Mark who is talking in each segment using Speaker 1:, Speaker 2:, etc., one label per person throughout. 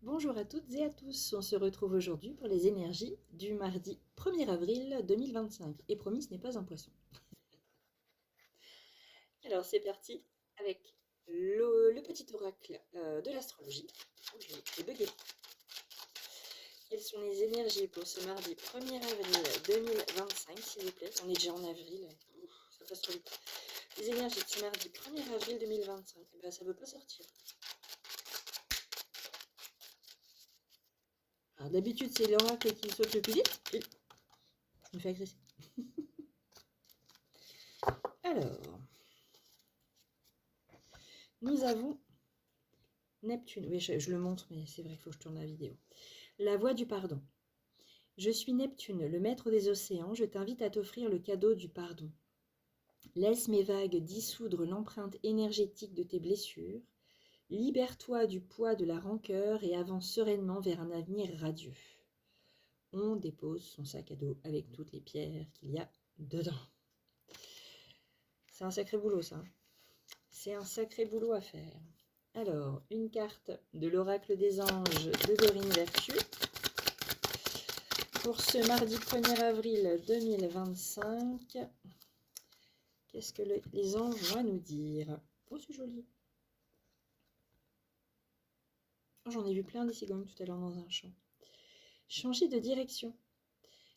Speaker 1: Bonjour à toutes et à tous, on se retrouve aujourd'hui pour les énergies du mardi 1er avril 2025. Et promis, ce n'est pas un poisson. Alors c'est parti avec le petit oracle de l'astrologie. Oh, j'ai bugué. Quelles sont les énergies pour ce mardi 1er avril 2025, s'il vous plaît? On est déjà en avril, ça passe trop vite. Les énergies de ce mardi 1er avril 2025, ben, ça ne veut pas sortir. Alors d'habitude c'est l'oracle qui saute le plus vite. Je me fais agresser. Alors, nous avons Neptune. Oui, je le montre, mais c'est vrai qu'il faut que je tourne la vidéo. La voie du pardon. Je suis Neptune, le maître des océans. Je t'invite à t'offrir le cadeau du pardon. Laisse mes vagues dissoudre l'empreinte énergétique de tes blessures. Libère-toi du poids de la rancœur et avance sereinement vers un avenir radieux. On dépose son sac à dos avec toutes les pierres qu'il y a dedans. C'est un sacré boulot, ça. C'est un sacré boulot à faire. Alors, une carte de l'oracle des anges de Dorine Vertu pour ce mardi 1er avril 2025. Qu'est-ce que les anges vont nous dire? Oh, c'est joli. Oh, j'en ai vu plein des cigognes tout à l'heure dans un champ. Changez de direction.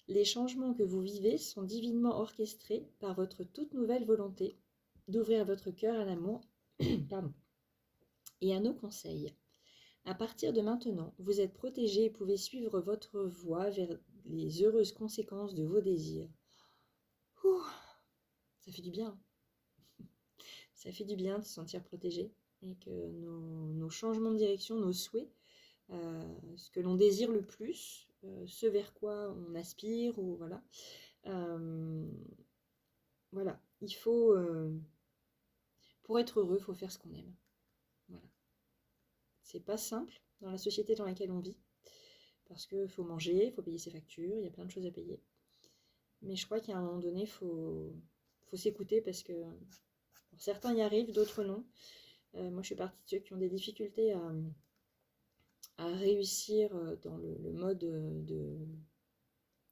Speaker 1: Les changements que vous vivez sont divinement orchestrés par votre toute nouvelle volonté d'ouvrir votre cœur à l'amour et à nos conseils. À partir de maintenant, vous êtes protégé et pouvez suivre votre voie vers les heureuses conséquences de vos désirs. Ouh, ça fait du bien. Ça fait du bien de se sentir protégé et que nos changements de direction, nos souhaits, ce que l'on désire le plus, ce vers quoi on aspire, ou voilà. Voilà, il faut, pour être heureux, il faut faire ce qu'on aime. Voilà. C'est pas simple dans la société dans laquelle on vit, parce qu'il faut manger, il faut payer ses factures, il y a plein de choses à payer. Mais je crois qu'à un moment donné, il faut s'écouter, parce que pour certains y arrivent, d'autres non. Moi, je suis partie de ceux qui ont des difficultés à réussir dans le mode de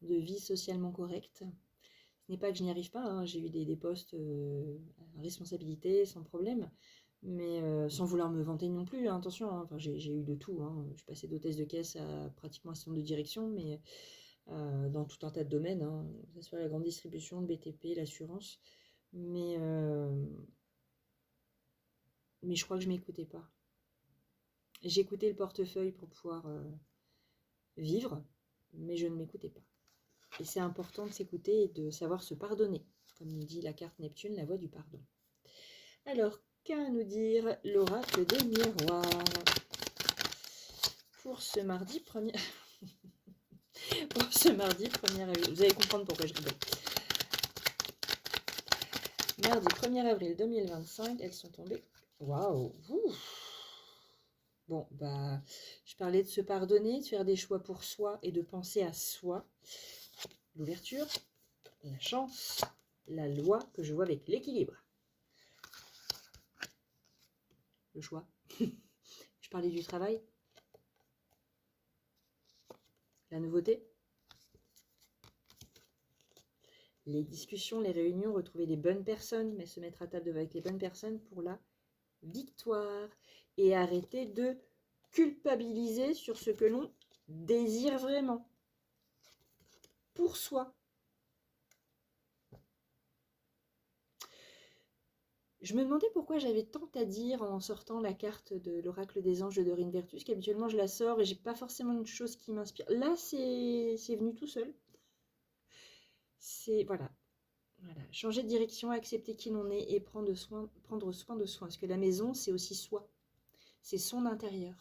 Speaker 1: vie socialement correct. Ce n'est pas que je n'y arrive pas, hein. J'ai eu des postes à responsabilité sans problème, mais sans vouloir me vanter non plus, hein, attention, hein. Enfin, j'ai eu de tout, hein. Je suis passée d'hôtesse de caisse à pratiquement assistante de direction, mais dans tout un tas de domaines, hein, que ce soit la grande distribution, le BTP, l'assurance, mais je crois que je ne m'écoutais pas. J'écoutais le portefeuille pour pouvoir vivre, mais je ne m'écoutais pas. Et c'est important de s'écouter et de savoir se pardonner, comme nous dit la carte Neptune, la voie du pardon. Alors, qu'à nous dire l'oracle des miroirs pour ce mardi 1er pour ce mardi 1er avril. Vous allez comprendre pourquoi je rigole. Mardi 1er avril 2025, elles sont tombées. Waouh! Bon, bah, je parlais de se pardonner, de faire des choix pour soi et de penser à soi. L'ouverture, la chance, la loi que je vois avec l'équilibre. Le choix. Je parlais du travail. La nouveauté. Les discussions, les réunions, retrouver les bonnes personnes, mais se mettre à table avec les bonnes personnes pour la victoire. Et arrêter de culpabiliser sur ce que l'on désire vraiment. Pour soi. Je me demandais pourquoi j'avais tant à dire en sortant la carte de l'oracle des anges de Dorine Vertus, qu'habituellement je la sors et j'ai pas forcément de choses qui m'inspirent. Là, c'est venu tout seul. C'est, voilà. Changer de direction, accepter qui l'on est et prendre soin de soi. Parce que la maison, c'est aussi soi. C'est son intérieur.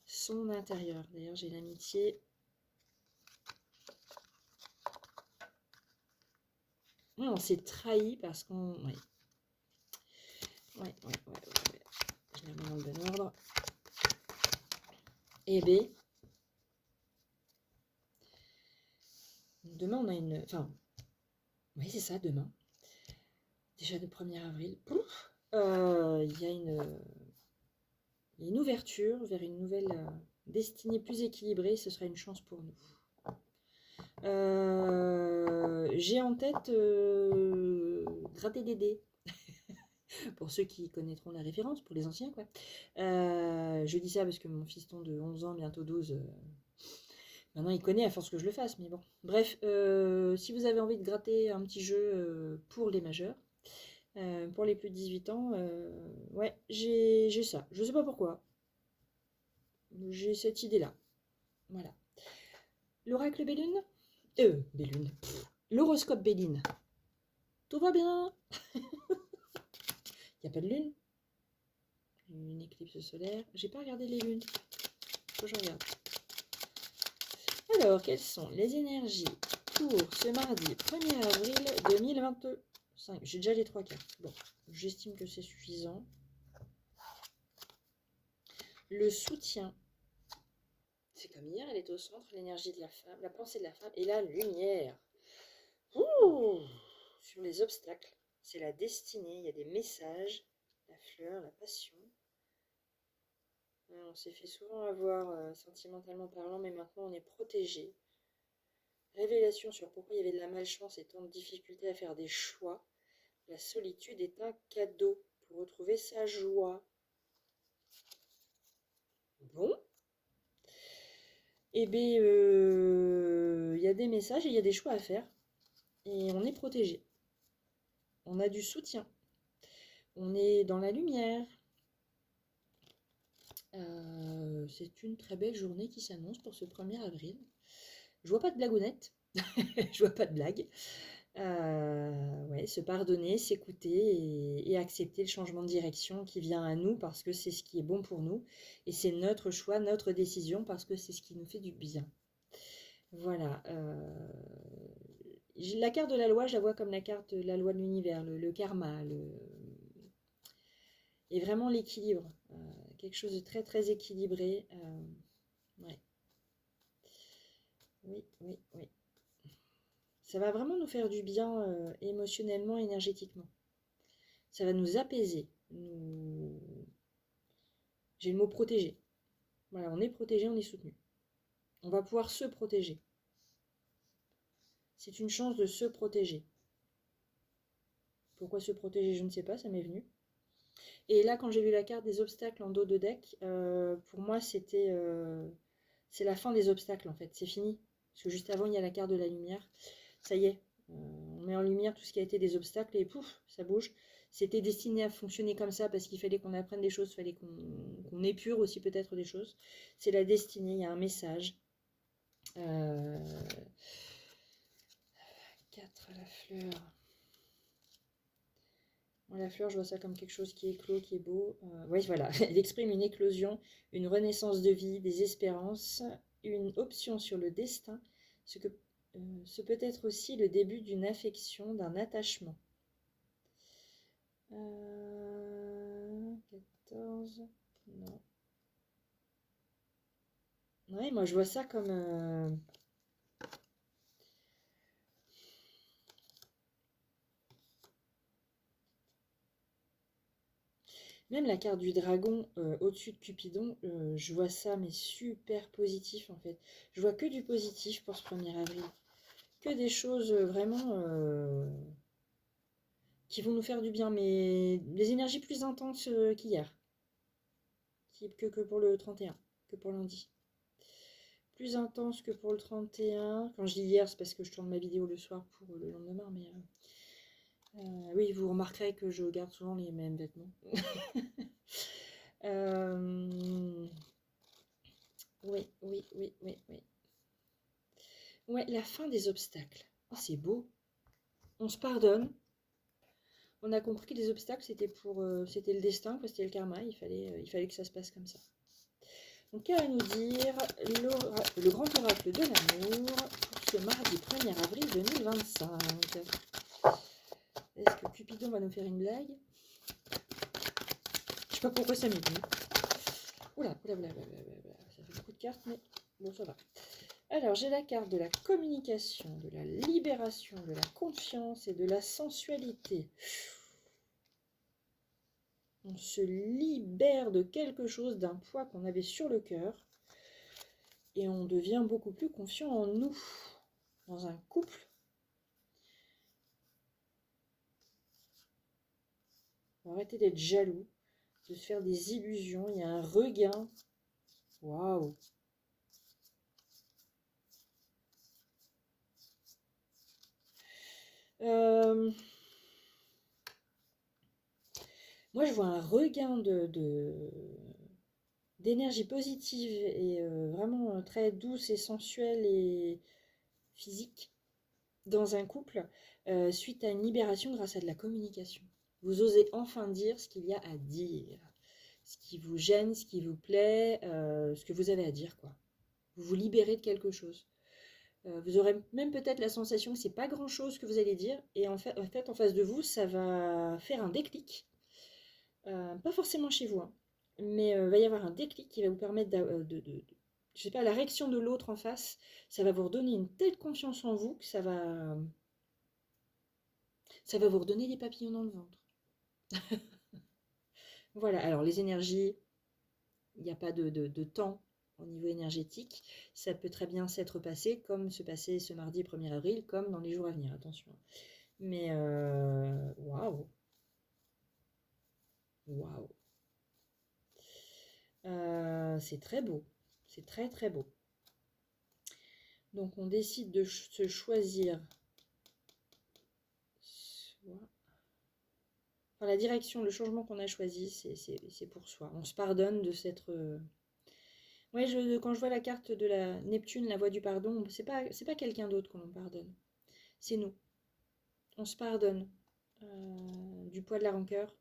Speaker 1: Son intérieur. D'ailleurs, j'ai l'amitié. On s'est trahi parce qu'on... Ouais. Je la mets dans le bon ordre. Eh bien, demain, on a une... Enfin, oui, c'est ça, demain. Déjà le 1er avril. Il y a Il y a une ouverture vers une nouvelle destinée plus équilibrée, ce sera une chance pour nous. J'ai en tête gratter des dés. Pour ceux qui connaîtront la référence, pour les anciens, quoi. Je dis ça parce que mon fiston de 11 ans, bientôt 12, maintenant il connaît à force que je le fasse, mais bon. Bref, si vous avez envie de gratter un petit jeu pour les majeurs, pour les plus de 18 ans, ouais, j'ai ça. Je sais pas pourquoi. J'ai cette idée-là. Voilà. L'oracle Bélune Bélune. L'horoscope Béline. Tout va bien. Il n'y a pas de lune. Une éclipse solaire. J'ai pas regardé les lunes. Faut que je regarde. Alors, quelles sont les énergies pour ce mardi 1er avril 2025? J'ai déjà les 3 cartes. Bon, j'estime que c'est suffisant. Le soutien. C'est comme hier, elle est au centre, l'énergie de la femme, la pensée de la femme et la lumière. Ouh, sur les obstacles, c'est la destinée, il y a des messages, la fleur, la passion. On s'est fait souvent avoir sentimentalement parlant, mais maintenant on est protégé. Révélation sur pourquoi il y avait de la malchance et tant de difficultés à faire des choix. La solitude est un cadeau pour retrouver sa joie. Bon. Eh bien, il y a des messages et il y a des choix à faire. Et on est protégé. On a du soutien. On est dans la lumière. C'est une très belle journée qui s'annonce pour ce 1er avril. Je vois pas de blagounette. Je vois pas de blague. Ouais, se pardonner, s'écouter et accepter le changement de direction qui vient à nous parce que c'est ce qui est bon pour nous. Et c'est notre choix, notre décision parce que c'est ce qui nous fait du bien. Voilà. La carte de la loi, je la vois comme la carte de la loi de l'univers, le karma, et vraiment l'équilibre. Quelque chose de très très équilibré. Ouais. Oui, oui, oui. Ça va vraiment nous faire du bien émotionnellement, énergétiquement. Ça va nous apaiser. J'ai le mot protéger. Voilà, on est protégé, on est soutenu. On va pouvoir se protéger. C'est une chance de se protéger. Pourquoi se protéger, je ne sais pas, ça m'est venu. Et là, quand j'ai vu la carte des obstacles en dos de deck, pour moi, c'est la fin des obstacles, en fait. C'est fini. Parce que juste avant, il y a la carte de la lumière. Ça y est, on met en lumière tout ce qui a été des obstacles et pouf, ça bouge. C'était destiné à fonctionner comme ça parce qu'il fallait qu'on apprenne des choses, il fallait qu'on épure aussi peut-être des choses. C'est la destinée, il y a un message. 4 à la fleur. Bon, la fleur, je vois ça comme quelque chose qui éclot, qui est beau. Oui, voilà, elle exprime une éclosion, une renaissance de vie, des espérances, une option sur le destin, ce peut être aussi le début d'une affection, d'un attachement. 14, non. Ouais, moi je vois ça comme... Même la carte du dragon au-dessus de Cupidon, je vois ça, mais super positif en fait. Je vois que du positif pour ce 1er avril. Que des choses vraiment qui vont nous faire du bien, mais des énergies plus intenses qu'hier. Que pour le 31, que pour lundi. Plus intense que pour le 31. Quand je dis hier, c'est parce que je tourne ma vidéo le soir pour le lendemain, mais... oui, vous remarquerez que je garde souvent les mêmes vêtements. Oui, oui, oui, oui, oui. Ouais, la fin des obstacles. Oh, c'est beau. On se pardonne. On a compris que les obstacles, c'était c'était le destin, c'était le karma. Il fallait que ça se passe comme ça. Donc, qu'à nous dire le grand oracle de l'amour pour ce mardi 1er avril 2025. Est-ce que Cupidon va nous faire une blague? Je sais pas pourquoi ça m'est venu. Oula, ça fait beaucoup de cartes, mais bon, ça va. Alors, j'ai la carte de la communication, de la libération, de la confiance et de la sensualité. On se libère de quelque chose, d'un poids qu'on avait sur le cœur. Et on devient beaucoup plus confiant en nous. Dans un couple, faut arrêter d'être jaloux, de se faire des illusions. Il y a un regain. Waouh! Moi, je vois un regain d'énergie positive et vraiment très douce et sensuelle et physique dans un couple suite à une libération grâce à de la communication. Vous osez enfin dire ce qu'il y a à dire, ce qui vous gêne, ce qui vous plaît, ce que vous avez à dire, quoi. Vous vous libérez de quelque chose. Vous aurez même peut-être la sensation que c'est pas grand-chose que vous allez dire, et en fait, en face de vous, ça va faire un déclic. Pas forcément chez vous, hein, mais il va y avoir un déclic qui va vous permettre je sais pas, la réaction de l'autre en face, ça va vous redonner une telle confiance en vous que ça va vous redonner des papillons dans le ventre. Voilà, alors les énergies, il n'y a pas de temps au niveau énergétique. Ça peut très bien s'être passé comme se passer ce mardi 1er avril, comme dans les jours à venir, attention. Mais waouh, waouh. C'est très beau, c'est très très beau. Donc on décide de se choisir enfin, la direction, le changement qu'on a choisi, c'est pour soi. On se pardonne de s'être... Ouais, quand je vois la carte de la Neptune, la voie du pardon, c'est pas quelqu'un d'autre qu'on pardonne. C'est nous. On se pardonne du poids de la rancœur.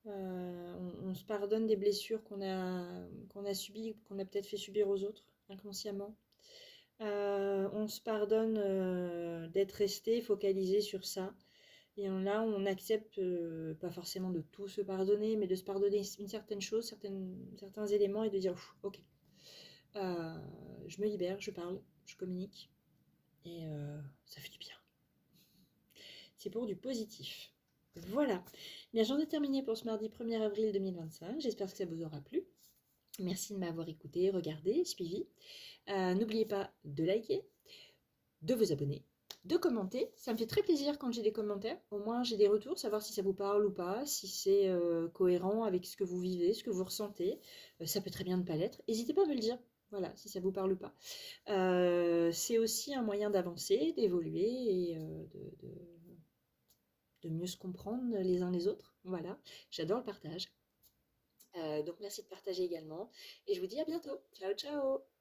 Speaker 1: On se pardonne des blessures qu'on a subies, qu'on a peut-être fait subir aux autres inconsciemment. On se pardonne d'être resté focalisé sur ça. Et là, on accepte, pas forcément de tout se pardonner, mais de se pardonner une certaine chose, certains éléments et de dire, ok, je me libère, je parle, je communique. Et ça fait du bien. C'est pour du positif. Voilà. Bien, j'en ai terminé pour ce mardi 1er avril 2025. J'espère que ça vous aura plu. Merci de m'avoir écouté, regardé, suivi. N'oubliez pas de liker, de vous abonner, de commenter. Ça me fait très plaisir quand j'ai des commentaires. Au moins, j'ai des retours, savoir si ça vous parle ou pas, si c'est cohérent avec ce que vous vivez, ce que vous ressentez. Ça peut très bien ne pas l'être. N'hésitez pas à me le dire. Voilà, si ça vous parle ou pas. C'est aussi un moyen d'avancer, d'évoluer et de mieux se comprendre les uns les autres. Voilà, j'adore le partage. Donc merci de partager également. Et je vous dis à bientôt. Ciao, ciao!